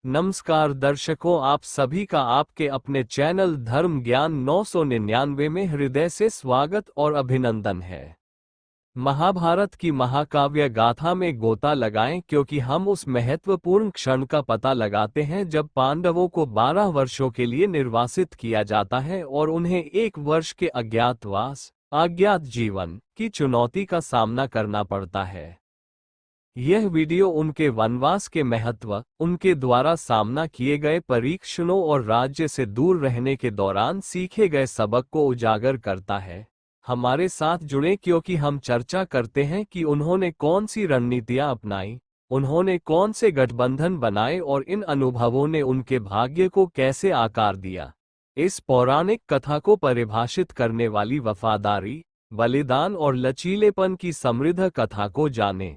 नमस्कार दर्शकों, आप सभी का आपके अपने चैनल धर्म ज्ञान 999 में हृदय से स्वागत और अभिनंदन है। महाभारत की महाकाव्य गाथा में गोता लगाएं, क्योंकि हम उस महत्वपूर्ण क्षण का पता लगाते हैं जब पांडवों को 12 वर्षों के लिए निर्वासित किया जाता है और उन्हें 1 वर्ष के अज्ञातवास अज्ञात जीवन की चुनौती का सामना करना पड़ता है। यह वीडियो उनके वनवास के महत्व, उनके द्वारा सामना किए गए परीक्षणों और राज्य से दूर रहने के दौरान सीखे गए सबक को उजागर करता है। हमारे साथ जुड़े, क्योंकि हम चर्चा करते हैं कि उन्होंने कौन सी रणनीतियां अपनाई, उन्होंने कौन से गठबंधन बनाए और इन अनुभवों ने उनके भाग्य को कैसे आकार दिया। इस पौराणिक कथा को परिभाषित करने वाली वफादारी, बलिदान और लचीलेपन की समृद्ध कथा को जानें।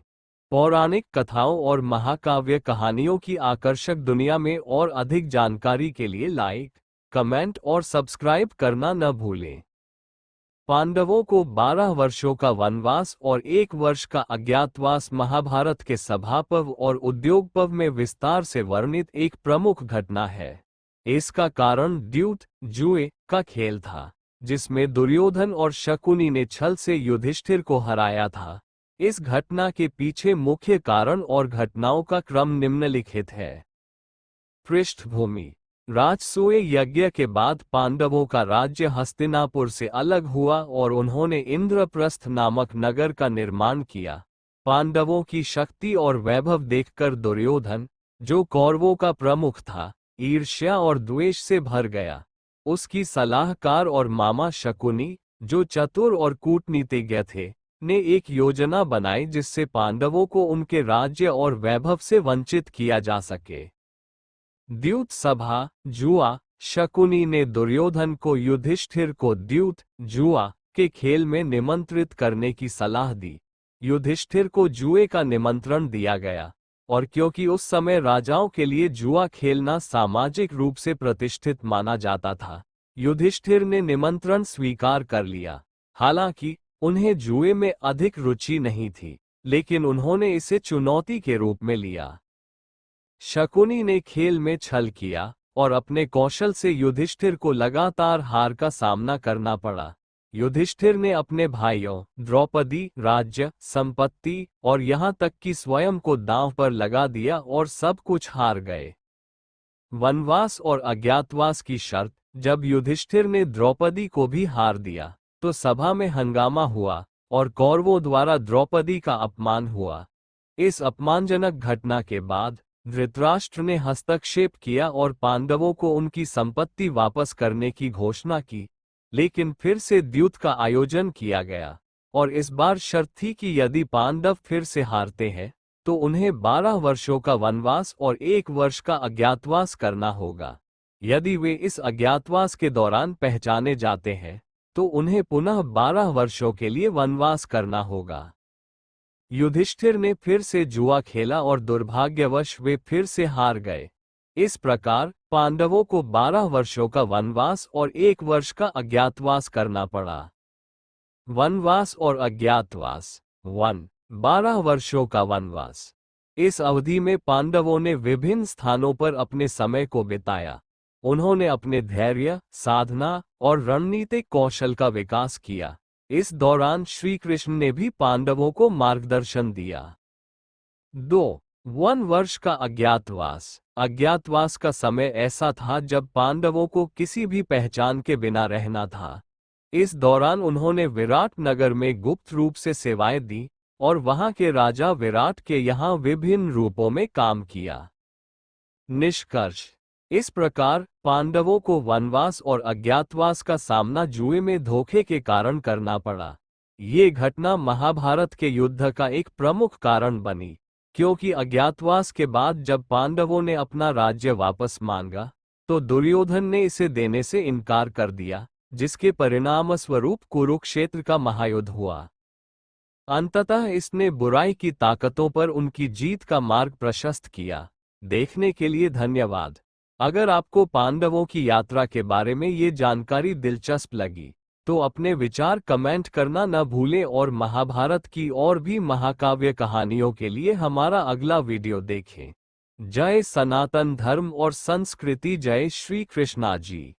पौराणिक कथाओं और महाकाव्य कहानियों की आकर्षक दुनिया में और अधिक जानकारी के लिए लाइक, कमेंट और सब्सक्राइब करना न भूलें। पांडवों को 12 वर्षों का वनवास और 1 वर्ष का अज्ञातवास महाभारत के सभापर्व और उद्योग पर्व में विस्तार से वर्णित एक प्रमुख घटना है। इसका कारण द्यूत जुए का खेल था, जिसमें दुर्योधन और शकुनी ने छल से युधिष्ठिर को हराया था। इस घटना के पीछे मुख्य कारण और घटनाओं का क्रम निम्नलिखित है। पृष्ठभूमि: राजसूय यज्ञ के बाद पांडवों का राज्य हस्तिनापुर से अलग हुआ और उन्होंने इंद्रप्रस्थ नामक नगर का निर्माण किया। पांडवों की शक्ति और वैभव देखकर दुर्योधन, जो कौरवों का प्रमुख था, ईर्ष्या और द्वेष से भर गया। उसकी सलाहकार और मामा शकुनी, जो चतुर और कूटनीतिज्ञ थे, ने एक योजना बनाई जिससे पांडवों को उनके राज्य और वैभव से वंचित किया जा सके। द्यूत सभा जुआ: शकुनी ने दुर्योधन को युधिष्ठिर को द्यूत जुआ के खेल में निमंत्रित करने की सलाह दी। युधिष्ठिर को जुए का निमंत्रण दिया गया, और क्योंकि उस समय राजाओं के लिए जुआ खेलना सामाजिक रूप से प्रतिष्ठित माना जाता था, युधिष्ठिर ने निमंत्रण स्वीकार कर लिया। हालांकि उन्हें जुए में अधिक रुचि नहीं थी, लेकिन उन्होंने इसे चुनौती के रूप में लिया। शकुनी ने खेल में छल किया और अपने कौशल से युधिष्ठिर को लगातार हार का सामना करना पड़ा। युधिष्ठिर ने अपने भाइयों, द्रौपदी, राज्य, संपत्ति और यहां तक कि स्वयं को दांव पर लगा दिया और सब कुछ हार गए। वनवास और अज्ञातवास की शर्त: जब युधिष्ठिर ने द्रौपदी को भी हार दिया, तो सभा में हंगामा हुआ और कौरवों द्वारा द्रौपदी का अपमान हुआ। इस अपमानजनक घटना के बाद धृतराष्ट्र ने हस्तक्षेप किया और पांडवों को उनकी संपत्ति वापस करने की घोषणा की, लेकिन फिर से द्यूत का आयोजन किया गया और इस बार शर्त थी कि यदि पांडव फिर से हारते हैं तो उन्हें 12 वर्षों का वनवास और 1 वर्ष का अज्ञातवास करना होगा। यदि वे इस अज्ञातवास के दौरान पहचाने जाते हैं तो उन्हें पुनः 12 वर्षों के लिए वनवास करना होगा। युधिष्ठिर ने फिर से जुआ खेला और दुर्भाग्यवश वे फिर से हार गए। इस प्रकार पांडवों को 12 वर्षों का वनवास और 1 वर्ष का अज्ञातवास करना पड़ा। वनवास और अज्ञातवास 1. 12 वर्षों का वनवास: इस अवधि में पांडवों ने विभिन्न स्थानों पर अपने समय को बिताया। उन्होंने अपने धैर्य, साधना और रणनीतिक कौशल का विकास किया। इस दौरान श्री कृष्ण ने भी पांडवों को मार्गदर्शन दिया। 2. 1 वर्ष का अज्ञातवास: अज्ञातवास का समय ऐसा था जब पांडवों को किसी भी पहचान के बिना रहना था। इस दौरान उन्होंने विराट नगर में गुप्त रूप से सेवाएं दी और वहां के राजा विराट के यहाँ विभिन्न रूपों में काम किया। निष्कर्ष: इस प्रकार पांडवों को वनवास और अज्ञातवास का सामना जुए में धोखे के कारण करना पड़ा। ये घटना महाभारत के युद्ध का एक प्रमुख कारण बनी, क्योंकि अज्ञातवास के बाद जब पांडवों ने अपना राज्य वापस मांगा तो दुर्योधन ने इसे देने से इनकार कर दिया, जिसके परिणामस्वरूप कुरुक्षेत्र का महायुद्ध हुआ। अंततः इसने बुराई की ताकतों पर उनकी जीत का मार्ग प्रशस्त किया। देखने के लिए धन्यवाद। अगर आपको पांडवों की यात्रा के बारे में ये जानकारी दिलचस्प लगी तो अपने विचार कमेंट करना न भूलें और महाभारत की और भी महाकाव्य कहानियों के लिए हमारा अगला वीडियो देखें। जय सनातन धर्म और संस्कृति। जय श्री कृष्णा जी।